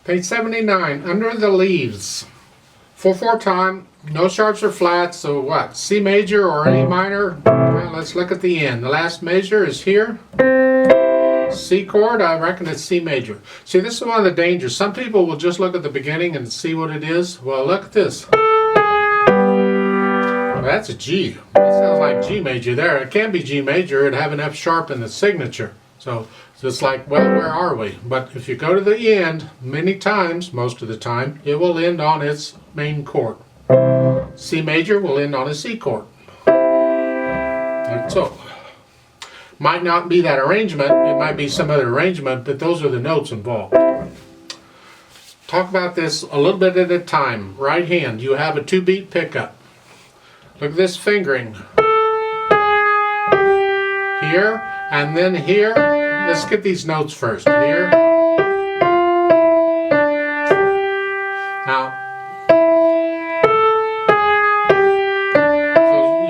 Page 79, Under the Leaves. 4/4 time, no sharps or flats, so what? C major or A minor? Well, let's look at the end. The last measure is here. C chord, I reckon it's C major. See, this is one of the dangers. Some people will just look at the beginning and see what it is. Well, look at this. Well, that's a G. That sounds like G major there. It can be G major. It'd have an F sharp in the signature. So it's like, well, where are we? But if you go to the end, many times, most of the time, it will end on its main chord. C major will end on a C chord. Like so. Might not be that arrangement, it might be some other arrangement, but those are the notes involved. Talk about this a little bit at a time. Right hand, you have a 2-beat pickup. Look at this fingering. Here, and then here. Let's get these notes first. Here. Now, so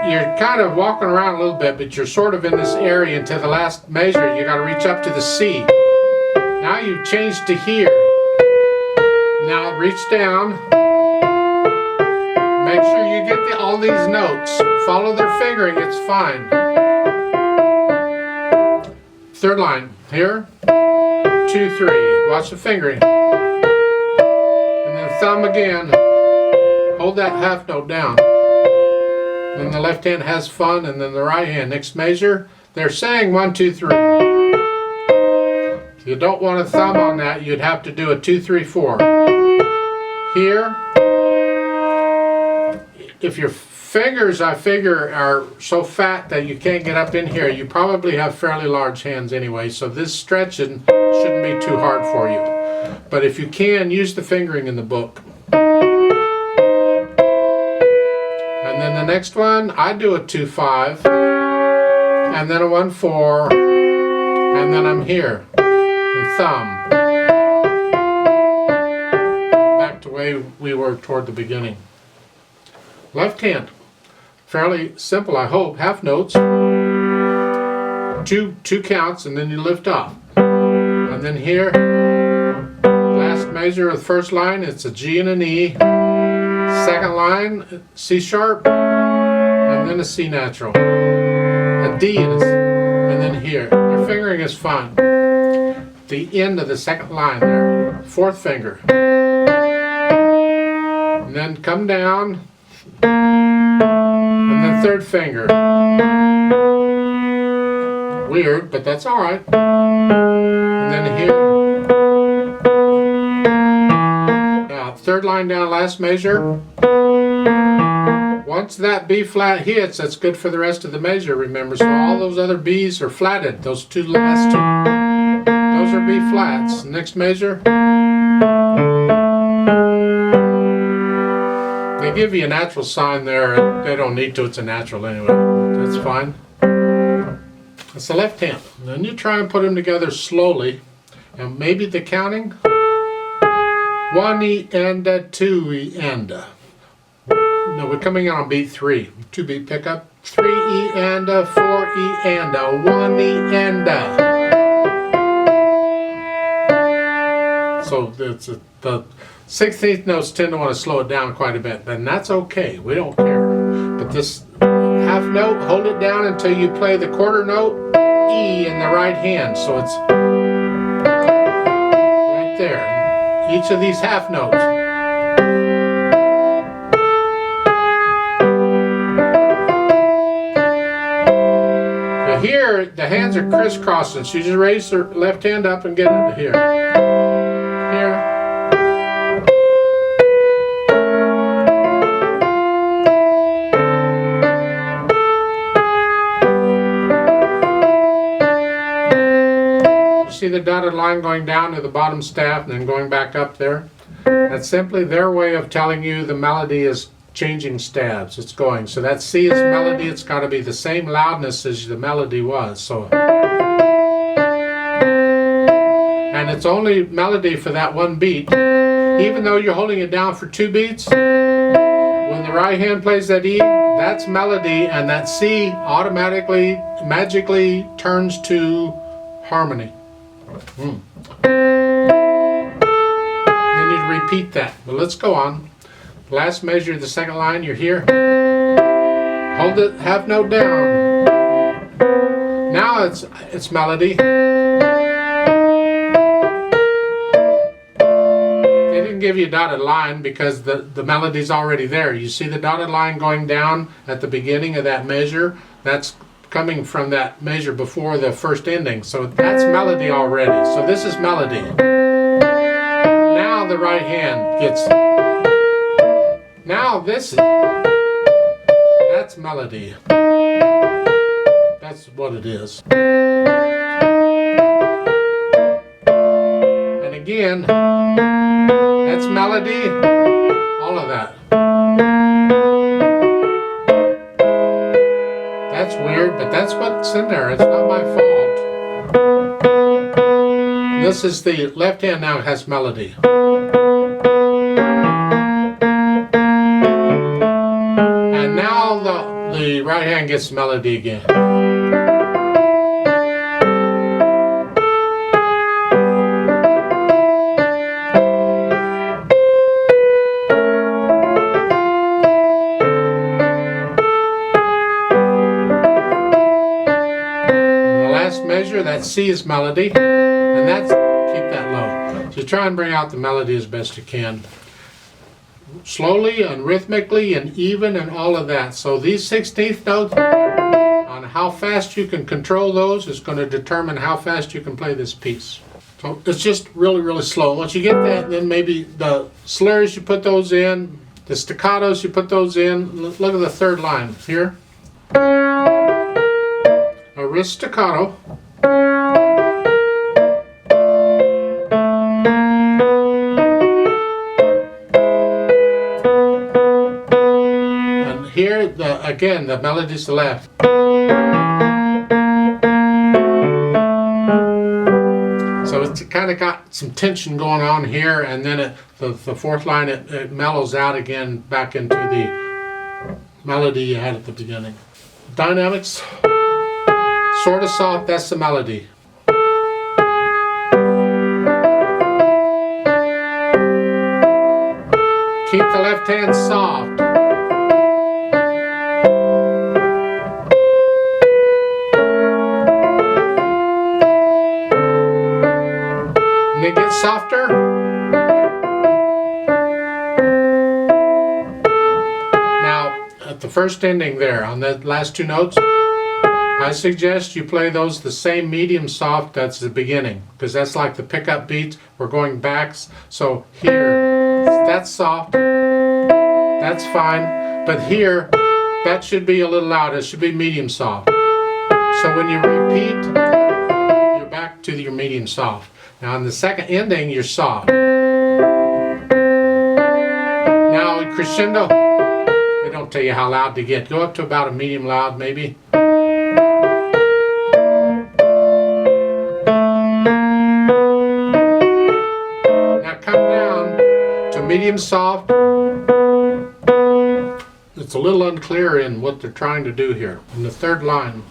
you're kind of walking around a little bit, but you're sort of in this area until the last measure. You got to reach up to the C. Now you've changed to here. Now reach down. Make sure you get all these notes. Follow their fingering, it's fine. Third line, here, 2, 3. Watch the fingering. And then thumb again. Hold that half note down. Then the left hand has fun, and then the right hand. Next measure, they're saying 1, 2, 3. If you don't want a thumb on that, you'd have to do a 2, 3, 4. Here, if your fingers, I figure, are so fat that you can't get up in here, you probably have fairly large hands anyway, so this stretching shouldn't be too hard for you. But if you can, use the fingering in the book. And then the next one, I do a 2, 5, and then a 1, 4, and then I'm here, and thumb. Back to the way we were toward the beginning. Left hand, fairly simple, I hope. Half notes, two counts, and then you lift off. And then here, last measure of the first line, it's a G and an E. Second line, C sharp, and then a C natural, a D and then here. Your fingering is fine. The end of the second line there, fourth finger, and then come down. And then third finger. Weird, but that's alright. And then here. Now, third line down, last measure. Once that B flat hits, that's good for the rest of the measure, remember. So all those other B's are flatted. Those two last two. Those are B flats. Next measure. They give you a natural sign there. They don't need to. It's a natural anyway. That's fine. That's the left hand. Then you try and put them together slowly. And maybe the counting. 1 E and 2 E and. No, we're coming in on beat 3. 2-beat pickup. 3 E and 4 E and 1 E and. So it's the 16th notes tend to want to slow it down quite a bit, and that's okay. We don't care. But this half note, hold it down until you play the quarter note E in the right hand. So it's right there. Each of these half notes. Here, the hands are crisscrossing, so you just raise the left hand up and get it here. Here. You see the dotted line going down to the bottom staff and then going back up there? That's simply their way of telling you the melody is changing stabs. It's going. So that C is melody. It's got to be the same loudness as the melody was. So, and it's only melody for that one beat. Even though you're holding it down for 2 beats, when the right hand plays that E, that's melody, and that C automatically, magically turns to harmony. repeat that. But let's go on. Last measure, the second line, you're here. Hold it, half note down. Now it's melody. They didn't give you a dotted line because the melody's already there. You see the dotted line going down at the beginning of that measure? That's coming from that measure before the first ending. So that's melody already. So this is melody. Now the right hand gets... Now that's melody. That's what it is. And again, that's melody, all of that. That's weird, but that's what's in there. It's not my fault. This is the left hand now has melody. And now the right hand gets melody again. Measure, that C is melody, and keep that low. So try and bring out the melody as best you can. Slowly and rhythmically and even and all of that. So these 16th notes, on how fast you can control those is going to determine how fast you can play this piece. So it's just really, really slow. Once you get that, then maybe the slurs, you put those in. The staccatos, you put those in. Look at the third line here. A wrist staccato. And here, again, the melody's the left. So it's kind of got some tension going on here, and then the fourth line, it mellows out again back into the melody you had at the beginning. Dynamics. Sort of soft, that's the melody. Keep the left hand soft. And it gets softer. Now, at the first ending there, on the last two notes, I suggest you play those the same medium soft that's the beginning, because that's like the pickup beat. We're going back, so here, that's soft, that's fine, but here, that should be a little louder, it should be medium soft. So when you repeat, you're back to your medium soft. Now in the second ending, you're soft. Now in crescendo, they don't tell you how loud to get. Go up to about a medium loud maybe. Medium soft. It's a little unclear in what they're trying to do here. In the third line,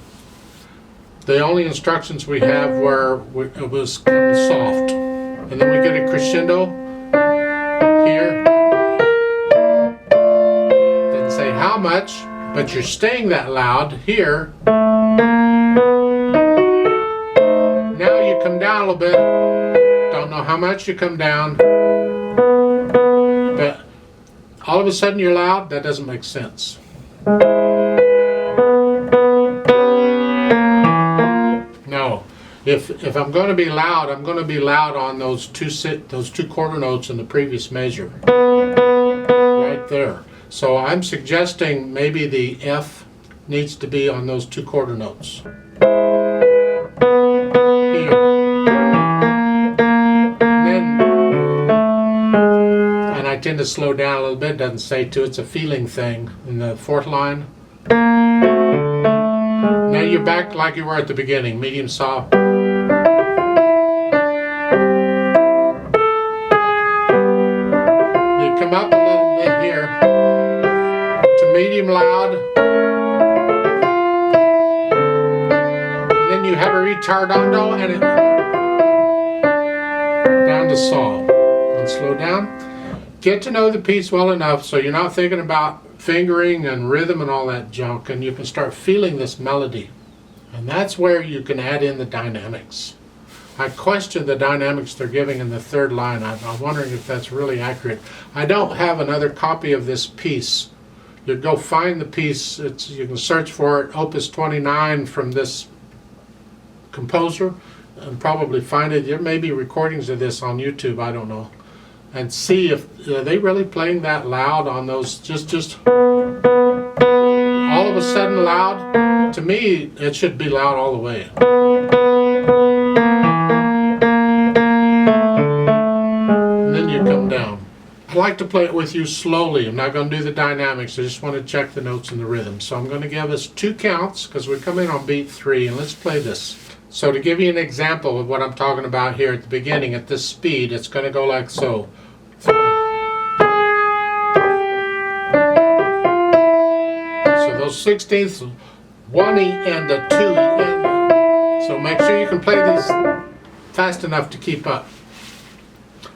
the only instructions we have were it was kind of soft, and then we get a crescendo here. Doesn't say how much, but you're staying that loud here. Now you come down a little bit. Don't know how much you come down. But all of a sudden you're loud, that doesn't make sense. No, if I'm going to be loud, I'm going to be loud on those two quarter notes in the previous measure. Right there. So I'm suggesting maybe the F needs to be on those two quarter notes. I tend to slow down a little bit, doesn't say to, it's a feeling thing. In the fourth line. Now you're back like you were at the beginning, medium soft. You come up a little bit here to medium loud. And then you have a retardando and it down to soft. And slow down. Get to know the piece well enough so you're not thinking about fingering and rhythm and all that junk, and you can start feeling this melody. And that's where you can add in the dynamics. I question the dynamics they're giving in the third line. I'm wondering if that's really accurate. I don't have another copy of this piece. You go find the piece. You can search for it, Opus 29 from this composer, and probably find it. There may be recordings of this on YouTube, I don't know. And see if are they really playing that loud on those, just all of a sudden loud. To me, it should be loud all the way. And then you come down. I like to play it with you slowly. I'm not going to do the dynamics. I just want to check the notes and the rhythm. So I'm going to give us 2 counts because we come in on beat 3, and let's play this. So to give you an example of what I'm talking about here at the beginning, at this speed, it's going to go like so. So those 16ths, 1 E and a 2 E and a. So make sure you can play these fast enough to keep up.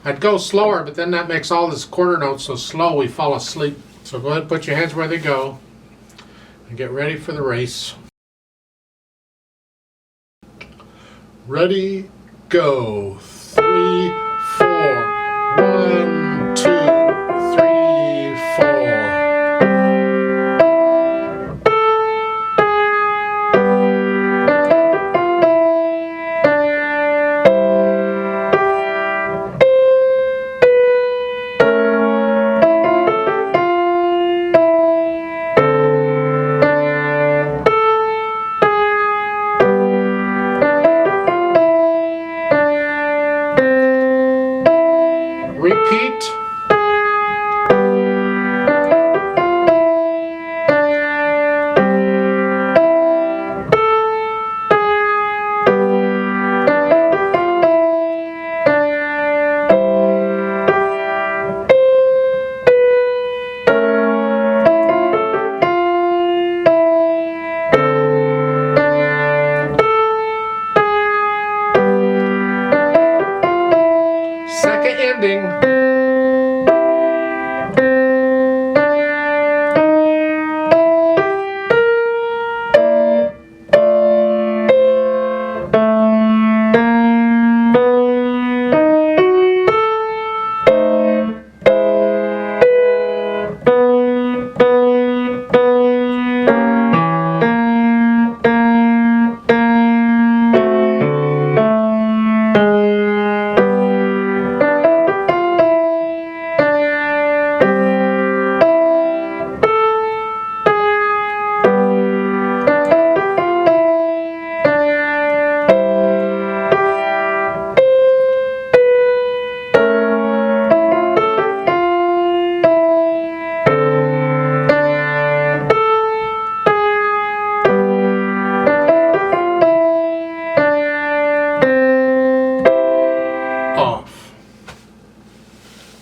I'd go slower, but then that makes all these quarter notes so slow we fall asleep. So go ahead and put your hands where they go and get ready for the race. Ready, go. 3, 4. 1, 2, 3, 4. Repeat. Second ending.